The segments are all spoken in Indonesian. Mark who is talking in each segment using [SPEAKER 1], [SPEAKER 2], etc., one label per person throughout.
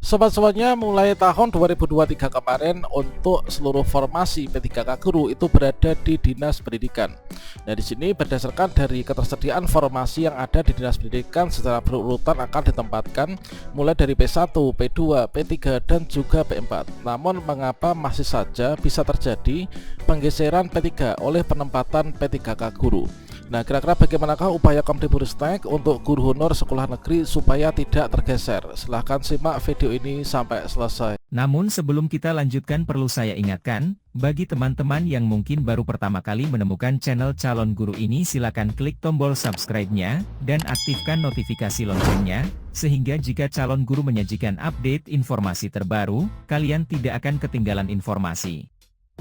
[SPEAKER 1] Sobat-sobatnya, mulai tahun 2023 kemarin untuk seluruh formasi P3K guru itu berada di Dinas Pendidikan. Nah, di sini berdasarkan dari ketersediaan formasi yang ada di Dinas Pendidikan secara berurutan akan ditempatkan mulai dari P1, P2, P3 dan juga P4. Namun mengapa masih saja bisa terjadi penggeseran P3 oleh penempatan P3K guru? Nah, kira-kira bagaimanakah upaya Kemdikbudristek untuk guru honor sekolah negeri supaya tidak tergeser? Silahkan simak video ini sampai selesai.
[SPEAKER 2] Namun sebelum kita lanjutkan, perlu saya ingatkan, bagi teman-teman yang mungkin baru pertama kali menemukan channel Calon Guru ini, silakan klik tombol subscribe-nya, dan aktifkan notifikasi loncengnya, sehingga jika calon guru menyajikan update informasi terbaru, kalian tidak akan ketinggalan informasi.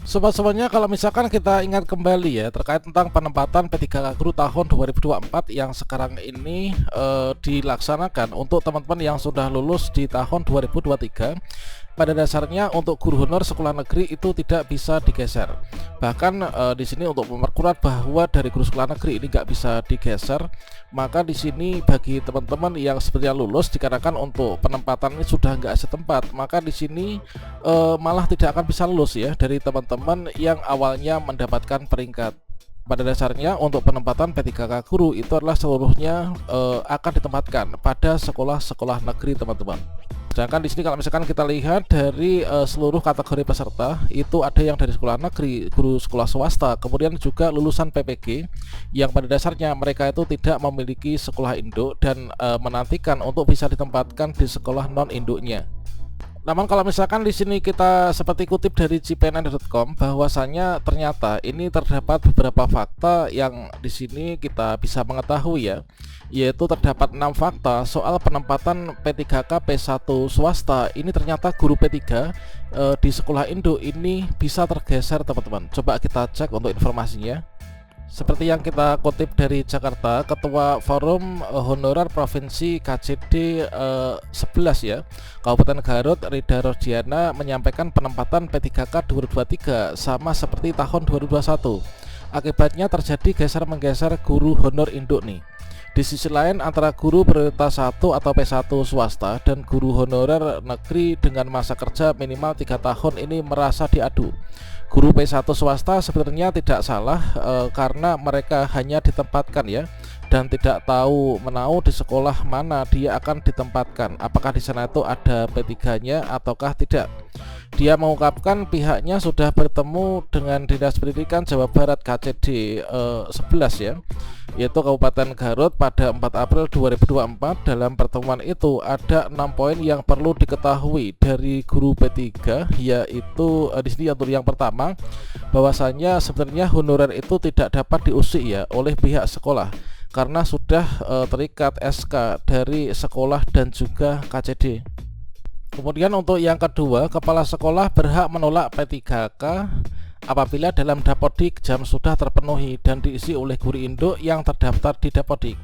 [SPEAKER 1] Sobat-sobatnya, kalau misalkan kita ingat kembali ya terkait tentang penempatan P3K guru tahun 2024 yang sekarang ini dilaksanakan untuk teman-teman yang sudah lulus di tahun 2023. Pada dasarnya untuk guru honor sekolah negeri itu tidak bisa digeser. Bahkan di sini untuk memperkuat bahwa dari guru sekolah negeri ini nggak bisa digeser, maka di sini bagi teman-teman yang sebenarnya lulus dikarenakan untuk penempatan ini sudah nggak setempat, maka di sini malah tidak akan bisa lulus ya dari teman-teman yang awalnya mendapatkan peringkat. Pada dasarnya untuk penempatan P3K guru itu adalah seluruhnya akan ditempatkan pada sekolah-sekolah negeri, teman-teman. Sedangkan di sini kalau misalkan kita lihat dari seluruh kategori peserta itu ada yang dari sekolah negeri, guru sekolah swasta, kemudian juga lulusan PPG yang pada dasarnya mereka itu tidak memiliki sekolah induk dan menantikan untuk bisa ditempatkan di sekolah non induknya. Namun kalau misalkan di sini kita seperti kutip dari cpnn.com, bahwasannya ternyata ini terdapat beberapa fakta yang di sini kita bisa mengetahui ya, yaitu terdapat 6 fakta soal penempatan P3K P1 swasta. Ini ternyata guru P3 di sekolah induk ini bisa tergeser, teman-teman. Coba kita cek untuk informasinya. Seperti yang kita kutip dari Jakarta, Ketua Forum Honorer Provinsi KCD 11 ya, Kabupaten Garut, Rida Rodiana menyampaikan penempatan P3K 2023 sama seperti tahun 2021. Akibatnya terjadi geser-menggeser guru honor induk nih. Di sisi lain, antara guru prioritas 1 atau P1 swasta dan guru honorer negeri dengan masa kerja minimal 3 tahun ini merasa diadu. Guru P1 swasta sebenarnya tidak salah karena mereka hanya ditempatkan ya, dan tidak tahu menau di sekolah mana dia akan ditempatkan, apakah di sana itu ada P3-nya ataukah tidak. Dia mengungkapkan pihaknya sudah bertemu dengan Dinas Pendidikan Jawa Barat KCD 11 ya, yaitu Kabupaten Garut pada 4 April 2024. Dalam pertemuan itu ada 6 poin yang perlu diketahui dari guru P3, yaitu di sini untuk yang pertama, bahwasanya sebenarnya honorer itu tidak dapat diusik ya oleh pihak sekolah karena sudah terikat SK dari sekolah dan juga KCD. Kemudian untuk yang kedua, kepala sekolah berhak menolak P3K apabila dalam Dapodik jam sudah terpenuhi dan diisi oleh guru induk yang terdaftar di Dapodik.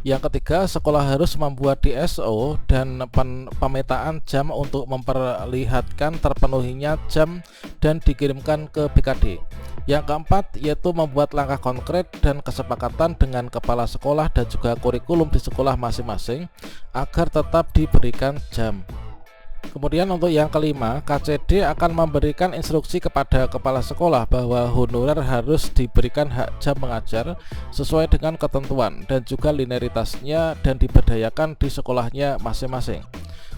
[SPEAKER 1] Yang ketiga, sekolah harus membuat DSO dan pemetaan jam untuk memperlihatkan terpenuhinya jam dan dikirimkan ke BKD. Yang keempat, yaitu membuat langkah konkret dan kesepakatan dengan kepala sekolah dan juga kurikulum di sekolah masing-masing agar tetap diberikan jam. Kemudian untuk yang kelima, KCD akan memberikan instruksi kepada kepala sekolah bahwa honorer harus diberikan hak jam mengajar sesuai dengan ketentuan dan juga linearitasnya dan diberdayakan di sekolahnya masing-masing.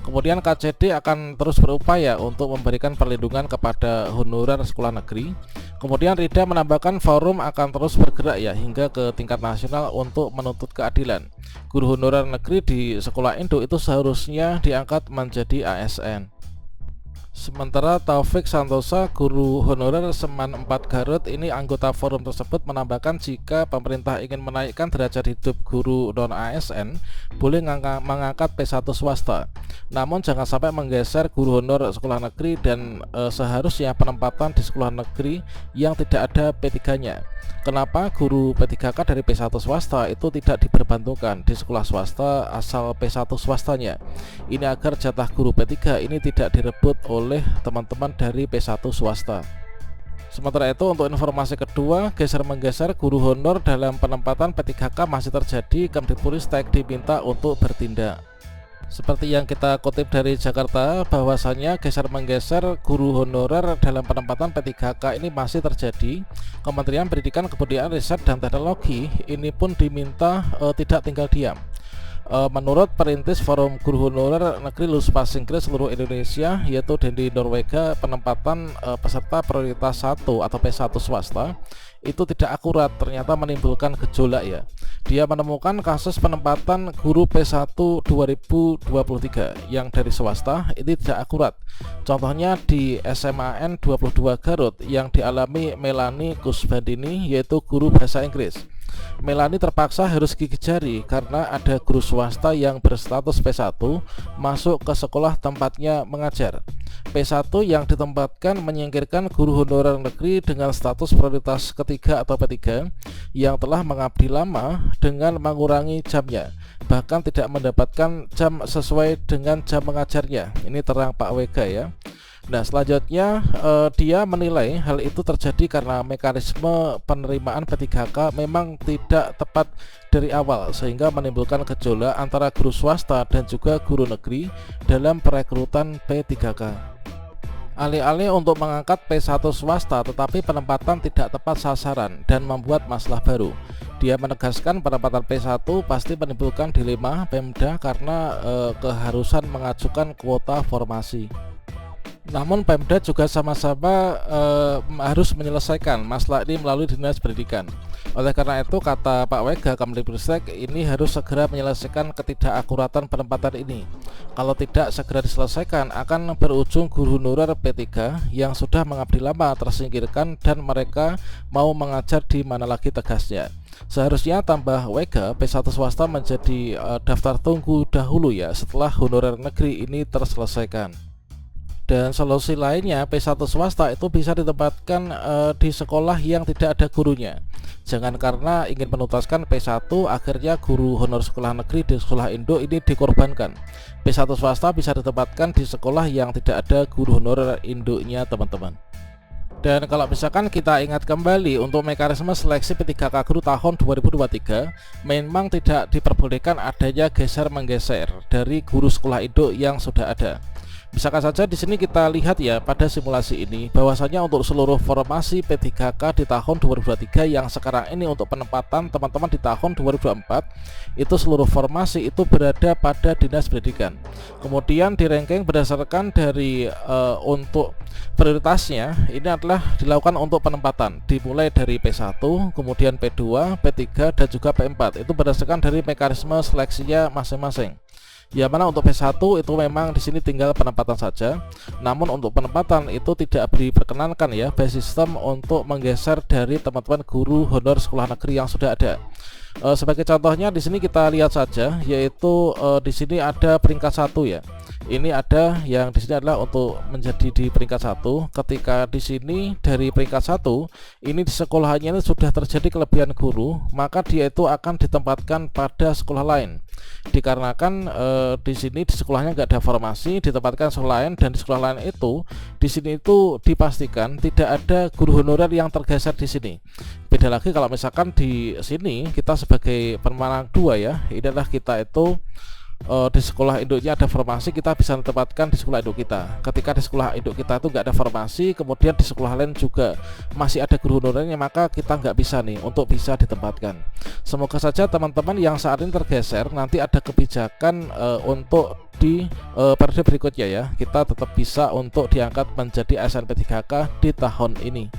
[SPEAKER 1] Kemudian KCD akan terus berupaya untuk memberikan perlindungan kepada honorer sekolah negeri. Kemudian Rida menambahkan forum akan terus bergerak ya hingga ke tingkat nasional untuk menuntut keadilan. Guru honorer negeri di sekolah induk itu seharusnya diangkat menjadi ASN. Sementara Taufik Santosa, guru honorer Seman 4 Garut ini anggota forum tersebut, menambahkan jika pemerintah ingin menaikkan derajat hidup guru non ASN boleh mengangkat P1 swasta. Namun jangan sampai menggeser guru honor sekolah negeri dan seharusnya penempatan di sekolah negeri yang tidak ada P3-nya. Kenapa guru P3K dari P1 swasta itu tidak diperbantukan di sekolah swasta asal P1 swastanya? Ini agar jatah guru P3 ini tidak direbut oleh teman-teman dari P1 swasta. Sementara itu untuk informasi kedua, geser-menggeser guru honor dalam penempatan P3K masih terjadi. Kemdikbudristek diminta untuk bertindak. Seperti yang kita kutip dari Jakarta, bahwasannya geser-menggeser guru honorer dalam penempatan P3K ini masih terjadi. Kementerian Pendidikan, Kebudayaan, Riset, dan Teknologi ini pun diminta tidak tinggal diam. Menurut perintis Forum Guru Honorer Negeri Lulus Passing Grade seluruh Indonesia, yaitu Dendi Norwega, penempatan peserta prioritas 1 atau P1 swasta itu tidak akurat, ternyata menimbulkan gejolak ya. Dia menemukan kasus penempatan guru P1 2023 yang dari swasta ini tidak akurat. Contohnya di SMAN 22 Garut yang dialami Melani Kusbandini, yaitu guru bahasa Inggris. Melani terpaksa harus gigit jari karena ada guru swasta yang berstatus P1 masuk ke sekolah tempatnya mengajar. P1 yang ditempatkan menyingkirkan guru honorer negeri dengan status prioritas ketiga atau P3 yang telah mengabdi lama dengan mengurangi jamnya, bahkan tidak mendapatkan jam sesuai dengan jam mengajarnya. Ini terang Pak Wega ya. Nah, selanjutnya dia menilai hal itu terjadi karena mekanisme penerimaan P3K memang tidak tepat dari awal, sehingga menimbulkan gejolak antara guru swasta dan juga guru negeri dalam perekrutan P3K. Alih-alih untuk mengangkat P1 swasta, tetapi penempatan tidak tepat sasaran dan membuat masalah baru. Dia menegaskan penempatan P1 pasti menimbulkan dilema Pemda karena keharusan mengajukan kuota formasi. Namun Pemda juga sama-sama harus menyelesaikan masalah ini melalui Dinas Pendidikan. Oleh karena itu, kata Pak Wega, Kemdikbudristek ini harus segera menyelesaikan ketidakakuratan penempatan ini. Kalau tidak segera diselesaikan, akan berujung guru honorer P3 yang sudah mengabdi lama tersingkirkan dan mereka mau mengajar di mana lagi tegasnya. Seharusnya, tambah Wega, P1 swasta menjadi daftar tunggu dahulu ya setelah honorer negeri ini terselesaikan. Dan solusi lainnya, P1 swasta itu bisa ditempatkan di sekolah yang tidak ada gurunya. Jangan karena ingin menuntaskan P1 akhirnya guru honor sekolah negeri di sekolah induk ini dikorbankan. P1 swasta bisa ditempatkan di sekolah yang tidak ada guru honor induknya, teman-teman. Dan kalau misalkan kita ingat kembali untuk mekanisme seleksi P3K guru tahun 2023, memang tidak diperbolehkan adanya geser-menggeser dari guru sekolah induk yang sudah ada. Misalkan saja di sini kita lihat ya pada simulasi ini bahwasanya untuk seluruh formasi P3K di tahun 2023 yang sekarang ini untuk penempatan teman-teman di tahun 2024 itu seluruh formasi itu berada pada Dinas Pendidikan. Kemudian di ranking berdasarkan dari untuk prioritasnya ini adalah dilakukan untuk penempatan dimulai dari P1, kemudian P2, P3 dan juga P4. Itu berdasarkan dari mekanisme seleksinya masing-masing. Ya, mana untuk P1 itu memang di sini tinggal penempatan saja. Namun untuk penempatan itu tidak diperkenankan ya by sistem untuk menggeser dari teman-teman guru honor sekolah negeri yang sudah ada. Sebagai contohnya di sini kita lihat saja, yaitu di sini ada peringkat 1 ya. Ini ada yang di sini adalah untuk menjadi di peringkat 1. Ketika di sini dari peringkat 1 ini di sekolahnya ini sudah terjadi kelebihan guru, maka dia itu akan ditempatkan pada sekolah lain. Dikarenakan di sini di sekolahnya nggak ada formasi, ditempatkan sekolah lain, dan di sekolah lain itu di sini itu dipastikan tidak ada guru honorer yang tergeser di sini. Beda lagi kalau misalkan di sini kita sebagai pemenang 2 ya, ini adalah kita itu di sekolah induknya ada formasi, kita bisa ditempatkan di sekolah induk kita. Ketika di sekolah induk kita itu nggak ada formasi, kemudian di sekolah lain juga masih ada guru honorernya, maka kita nggak bisa nih untuk bisa ditempatkan. Semoga saja teman-teman yang saat ini tergeser nanti ada kebijakan untuk di periode berikutnya ya, kita tetap bisa untuk diangkat menjadi ASN P3K di tahun ini.